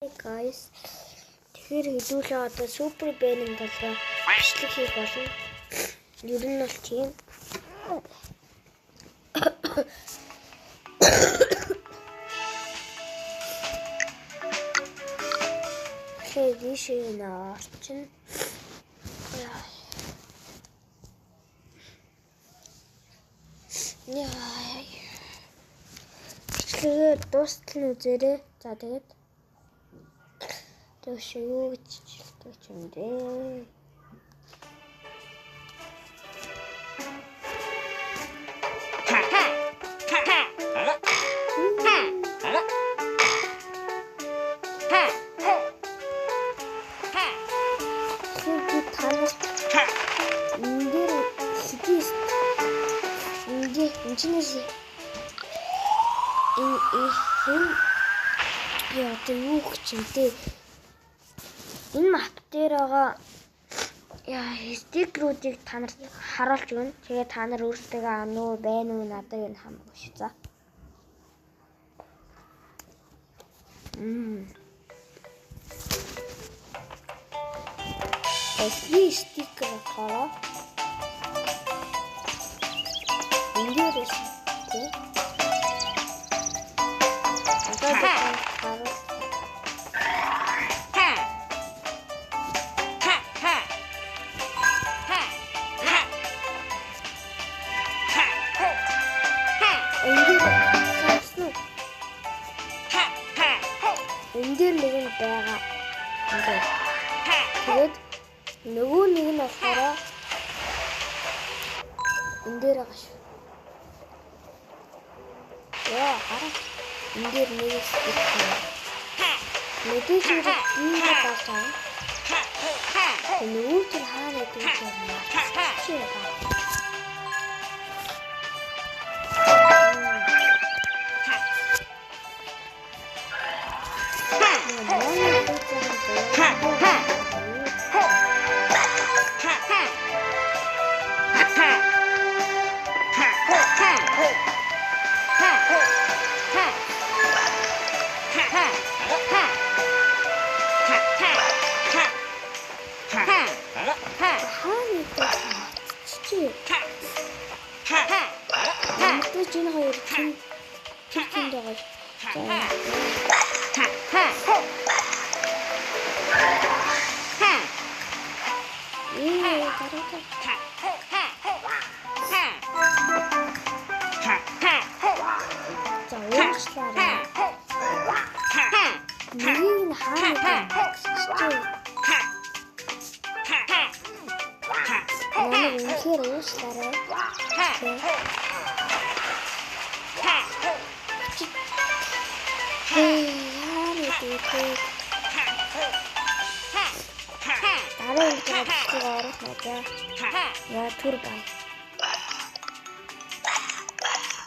Guys, тэгэхээр хэдүүлээ одоо супер бэнэн толгой бичлэг хийх болно. Ер нь бол тийм. Тэгэхээр дишээ орчин. Бичлэгээр дуустал нь үзээрэй. За тэгээд Төш юу гэж хэлдэг юм бэ? Энэ мап дээр байгаа стикеруудыг та нарт харуулж өгнө. Тэгээд та нар өөрсдөө аав уу байна уу надад юу хамаагүй шүү. За. Эсвэ стикер хараа. Эндээс тий. Эндэр нэг нь байгаа. Тэгээд нөгөө нэг нь болохоор эндэр байгаа шүү. Яа, хараа. Эндэр нэг стикер. Мэдээж энэ басаа. Нөгөө тэр хаана гэдэг юм бэ? Турбай.